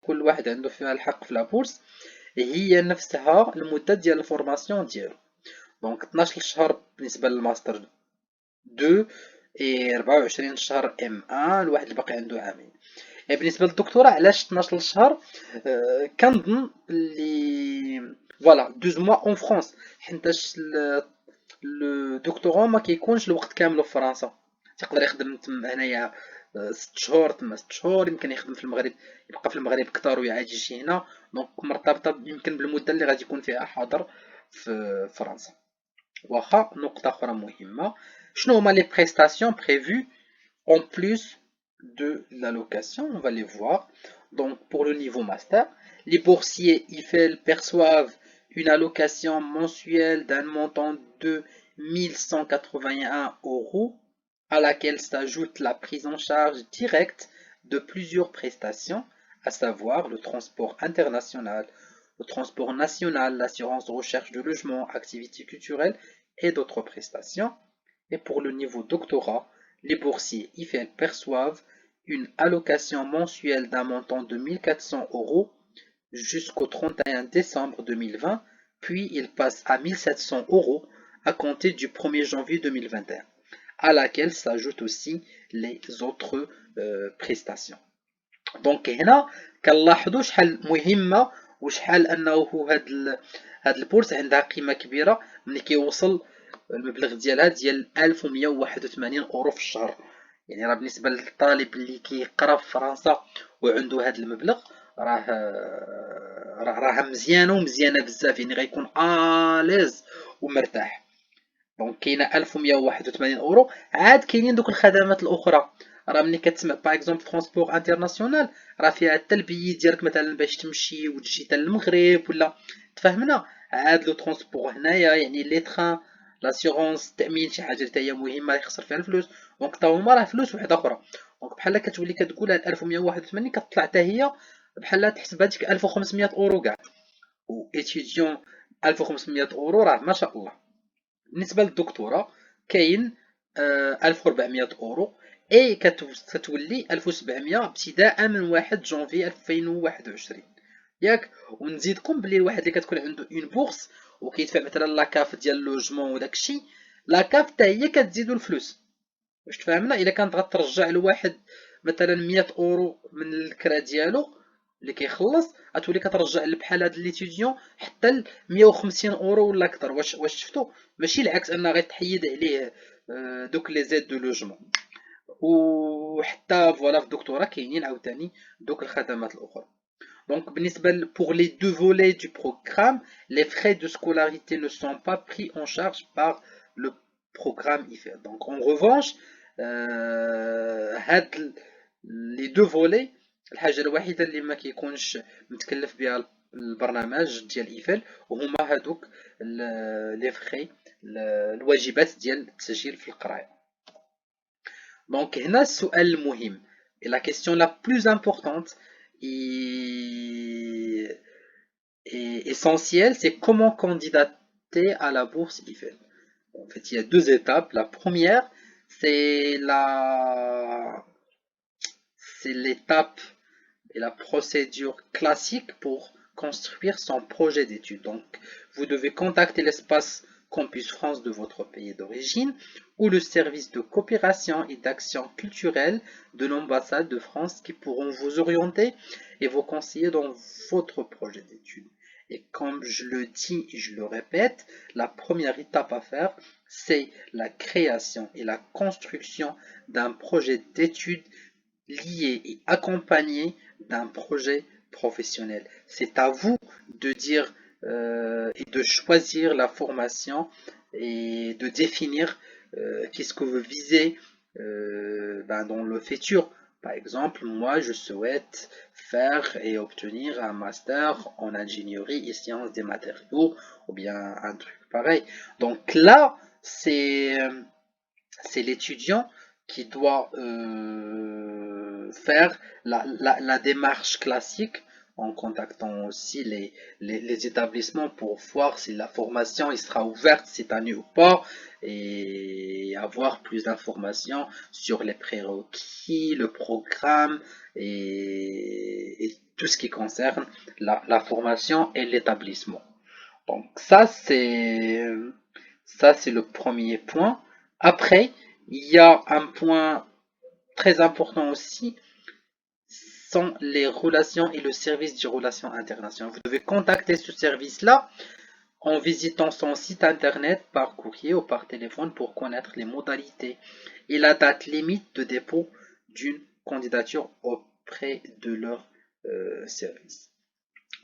كل واحد عنده فيها الحق في لابورس، هي نفسها المدة ديال الفورماسيون ديالو. دونك 12 شهر بالنسبة للماستر 2 و 24 شهر ام 1، الواحد اللي باقي عنده عامين. بالنسبة للدكتوراه علاش 12 شهر؟ كنظن اللي فوالا 12 موا اون فرانس، حيتاش لو دكتوراه ما كيكونش الوقت كامل في فرنسا، تقدر يخدم تما هنايا 6 شهور، تما 6 شهور، يمكن يخدم في المغرب، يبقى في المغرب كتر ويعاد يجي هنا. دونك مرتبطة يمكن بالمدة اللي غادي يكون فيها حاضر في فرنسا. واخا نقطة أخرى مهمة، شنو هما لي بريستاسيون prévues en plus de l'allocation? On va les voir. Donc pour le niveau master, les boursiers IFEL perçoivent une allocation mensuelle d'un montant de 1181 euros, à laquelle s'ajoute la prise en charge directe de plusieurs prestations, à savoir le transport international, le transport national, l'assurance de recherche de logement, activités culturelles et d'autres prestations. Et pour le niveau doctorat, les boursiers IFEL perçoivent une allocation mensuelle d'un montant de 1400 euros jusqu'au 31 décembre 2020, puis il passe à 1700 euros à compter du 1er janvier 2021, à laquelle s'ajoutent aussi les autres prestations. دونك هنا كنلاحظوا شحال مهمه وشحال انه هاد البورس عندها قيمه كبيره ملي كيوصل المبلغ ديالها ديال 1181 اورو في الشهر. يعني راه بالنسبه للطالب اللي كيقرا في فرنسا وعنده هاد المبلغ، راه مزيانه ومزيانه بزاف، يعني غيكون اليز ومرتاح. دونك كاينه 1181 اورو. عاد كاينين دوك الخدمات الاخرى، راه ملي كتسمع باغ اكزومبل ترونسبور انترناسيونال، راه فيها حتى البيي ديالك مثلا باش تمشي وتجي حتى للمغرب ولا تفهمنا. عاد لو ترونسبور هنايا يعني لي تران، لاسيغونس، التامين، شي حاجه حتى هي مهمه يخسر فيها الفلوس. دونك تا هما راه فلوس وحده اخرى. دونك بحال كتولي كتقول هاد 1181 كتطلع حتى هي بحال تحسب هذيك 1500 اورو كاع، و اتيديون 1500 اورو راه ما شاء الله. بالنسبه للدكتوراه كاين 1400 اورو، اي كتولي 1700 ابتداء من 1 جونفي 2021 ياك. ونزيدكم بلي الواحد اللي كتكون عنده اون بورس وكيدفع مثلا لاكاف ديال اللوجمون وداكشي، لاكاف حتى هي كتزيدو الفلوس. واش تفهمنا؟ الا كانت غترجع لواحد مثلا 100 اورو من الكرا ديالو اللي كيخلص، غتولي كترجع بحال هاد ليتيديون حتى ل 150 اورو ولا اكثر. واش شفتوا؟ ماشي العكس ان غتحيد عليه دوك لي زيد دو لوجمون. وحتى فوالا في الدكتوراه كاينين عاوتاني دوك الخدمات الاخرى. Donc, pour les deux volets du programme, les frais de scolarité ne sont pas pris en charge par le programme IFE. Donc, en revanche, les deux volets، الحاجة الوحيدة اللي ما كيكونش متكلف بها البرنامج ديال ايفل وهما هادوك لي فخي، الواجبات ديال التسجيل في القرايه. دونك هنا السؤال المهم et la question la plus importante et essentielle, c'est comment candidater à la bourse IFEL. En fait, il y a deux étapes. La première, c'est l'étape et la procédure classique pour construire son projet d'études. Donc, vous devez contacter l'espace Campus France de votre pays d'origine ou le service de coopération et d'action culturelle de l'ambassade de France qui pourront vous orienter et vous conseiller dans votre projet d'études. Et comme je le dis et je le répète, la première étape à faire, c'est la création et la construction d'un projet d'études lié et accompagné d'un projet professionnel. C'est à vous de dire et de choisir la formation et de définir qu'est-ce que vous visez dans le futur. Par exemple, moi, je souhaite faire et obtenir un master en ingénierie et sciences des matériaux, ou bien un truc pareil. Donc là, c'est l'étudiant qui doit faire la démarche classique en contactant aussi les établissements pour voir si la formation il sera ouverte cette année ou pas, et avoir plus d'informations sur les prérequis, le programme et tout ce qui concerne la formation et l'établissement. Donc ça c'est le premier point. Après, il y a un point très important aussi, sont les relations et le service des relations internationales. Vous devez contacter ce service-là en visitant son site internet par courrier ou par téléphone pour connaître les modalités et la date limite de dépôt d'une candidature auprès de leur service.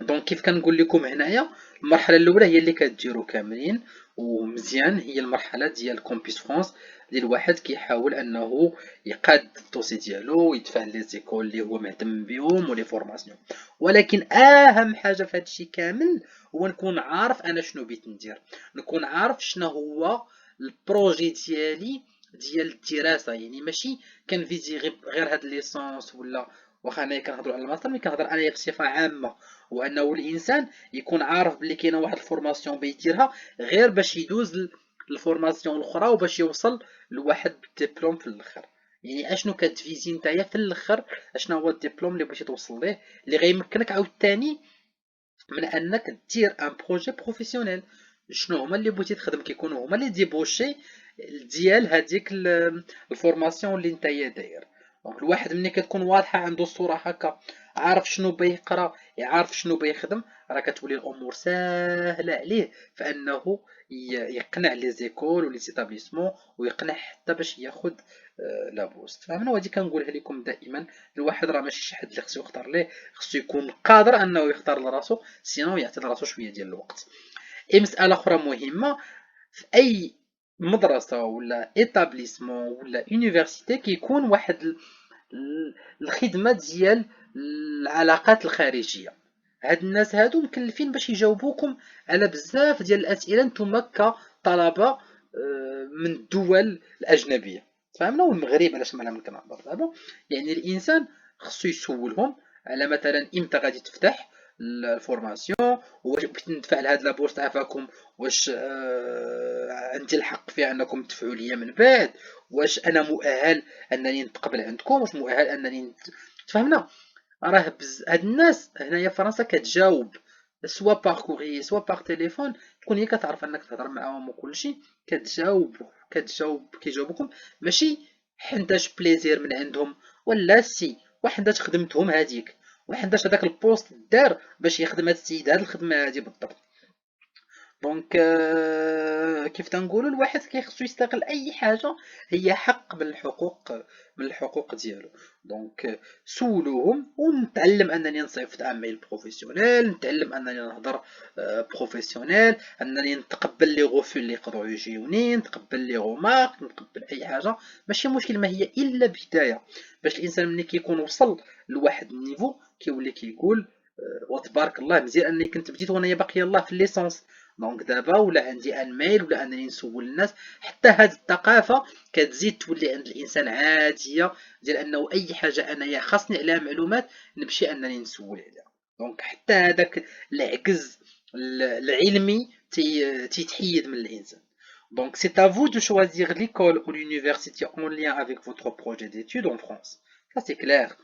دونك كيف كنقول لكم هنايا، المرحله الاولى هي اللي كديروا كاملين ومزيان، هي المرحله ديال كومبيس فرونس، اللي الواحد كيحاول انه يقاد الدوسي ديالو ويدفع لي زيكول اللي هو مهتم بهم ولي فورماسيون. ولكن اهم حاجه في هادشي كامل هو نكون عارف انا شنو بغيت ندير، نكون عارف شنو هو البروجي ديالي ديال الدراسه. يعني ماشي كنفيزي غير هاد ليسونس، ولا واخا انايا كنهضروا على الماستر مي كنهضر انايا بصفه عامه، وانه الانسان يكون عارف بلي كاينه واحد الفورماسيون بيديرها غير باش يدوز الفورماسيون الاخرى وباش يوصل لواحد الدبلوم في الاخر. يعني اشنو كتفيزي نتايا في الاخر، اشنو هو الدبلوم اللي بغيتي توصل ليه، اللي غيمكنك عاوتاني من انك دير ان بروجي بروفيسيونيل. شنو هما اللي بغيتي تخدم كيكونوا هما اللي ديبوشي ديال هذيك الفورماسيون اللي نتايا داير. دونك الواحد ملي كتكون واضحه عنده الصوره هكا، عارف شنو بيقرا، يعرف شنو بيخدم، راه كتولي الامور ساهله عليه فانه يقنع لي زيكول ولي سيتابليسمون، ويقنع حتى باش ياخد لا بوست. فهمنا؟ وهادي كنقولها لكم دائما، الواحد راه ماشي شي حد اللي خصو يختار ليه، خصو يكون قادر انه يختار لراسو، سينو يعطي لراسو شويه ديال الوقت. اي مساله اخرى مهمه، في اي مدرسه ولا ايتابليسمون ولا يونيفرسيتي كيكون واحد الخدمه ديال العلاقات الخارجيه. هاد الناس هادو مكلفين باش يجاوبوكم على بزاف ديال الاسئله نتوما كطلبه من الدول الاجنبيه. فهمنا؟ والمغرب علاش ما ممكن نهضر دابا، يعني الانسان خصو يسولهم على مثلا امتى غادي تفتح الفورماسيون، واش بغيت ندفع لهاد لابورس عافاكم، واش عندي الحق في انكم تدفعوا ليا من بعد، واش انا مؤهل انني نتقبل عندكم، واش مؤهل انني تفهمنا؟ راه هاد الناس هنايا في فرنسا كتجاوب سوا باغ كوري سوا باغ تليفون، تكون هي كتعرف انك تهضر معاهم وكلشي، كيجاوبوكم ماشي حيتاش بليزير من عندهم، ولا سي وحداش خدمتهم هذيك، وحداش هذاك البوست دار باش يخدم هاد السيد هاد الخدمه هادي بالضبط. دونك كيف تنقولوا الواحد كيخصو يستغل اي حاجه هي حق من الحقوق ديالو. دونك سولوهم، ونتعلم انني نصيفط ايميل بروفيسيونيل، نتعلم انني نهضر بروفيسيونيل، انني نتقبل لي غوفو اللي يقدروا يجيوني، نتقبل لي غومارك، نتقبل اي حاجه، ماشي مشكل، ما هي الا بدايه باش الانسان ملي كيكون وصل لواحد النيفو كيولي كيقول وتبارك الله مزيان اني كنت بديت وانا باقي الله في الليسونس. دونك دابا ولا عندي ان ميل ولا انني نسول الناس، حتى هاد الثقافه كتزيد تولي عند الانسان عاديه، ديال انه اي حاجه انايا خاصني عليها معلومات نمشي انني نسول عليها. دونك حتى هذاك العجز العلمي تيتحيد من الانسان. Donc c'est à vous de choisir l'école ou l'université en lien avec votre projet d'études en France. Ça c'est clair.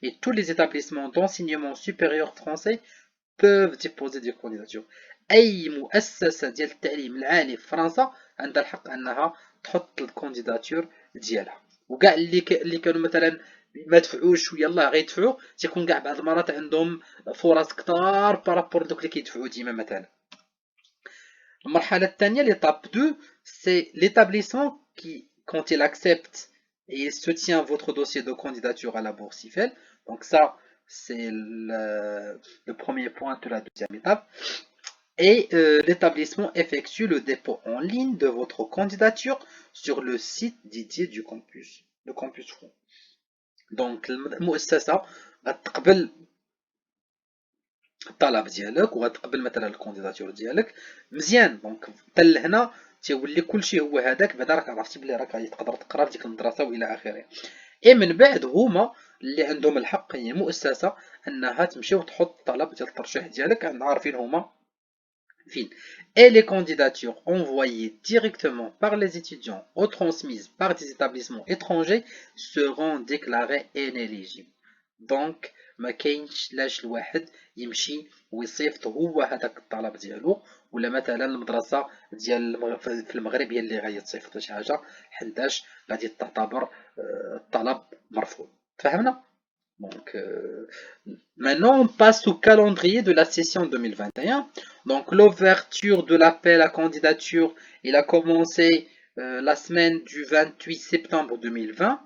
Et tous les établissements d'enseignement supérieur français peuvent déposer des candidatures. اي مؤسسه ديال التعليم العالي في فرنسا عندها الحق انها تحط الكانديداتور ديالها. وكاع اللي كانوا مثلا ما دفعوش ويلاه غيدفعوا، تيكون كاع بعض المرات عندهم فرص كثار بارابور دوك اللي كيدفعوا ديما. مثلا المرحله الثانيه l'étape 2 c'est l'établissement qui quand il accepte et soutient votre dossier de candidature à la bourse IFEL. Donc ça c'est le premier point de la deuxième étape. Et l'établissement effectue le dépôt en ligne de votre candidature sur le site dédié du campus, le campus front. Donc المؤسسة غتقبل الطلب ديالك وغتقبل مثلا الكانديداتور ديالك مزيان. دونك حتى لهنا تيولي كلشي هو هذاك، بعدا راك عرفتي بلي راك غادي تقدر تقرا في ديك المدرسة والى اخره. اي من بعد هما اللي عندهم الحق، هي المؤسسة، انها تمشي وتحط الطلب ديال الترشيح ديالك، عارفين هما fine. Et les candidatures envoyées directement par les étudiants ou transmises par des établissements étrangers seront déclarées inéligibles. Donc ما كاينش لاش الواحد يمشي ويصيفط هو هذاك الطلب ديالو، ولا مثلا المدرسه ديال في المغرب هي اللي غادي تصيفط شي حاجه، حيتاش غادي تعتبر الطلب مرفوض. فهمنا؟ Donc, maintenant, on passe au calendrier de la session 2021. Donc, l'ouverture de l'appel à candidature, il a commencé la semaine du 28 septembre 2020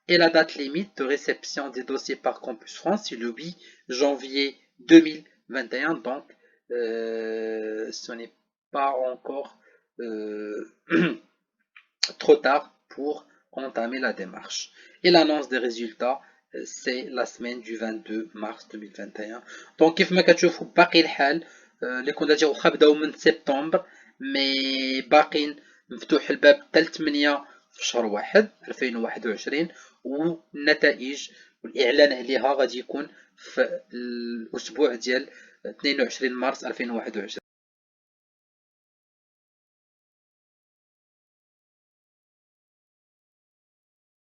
et la date limite de réception des dossiers par Campus France, c'est le 8 janvier 2021. Donc, ce n'est pas encore trop tard pour entamer la démarche. Et l'annonce des résultats, c'est la semaine du 22 mars 2021. Donc كيف ما كتشوفوا باقي الحال لي كونديتور واخا بداو من سبتمبر، مي باقين مفتوح الباب حتى 8 في شهر 1 2021، والنتائج والاعلان عليها غادي يكون في الاسبوع ديال 22 مارس 2021.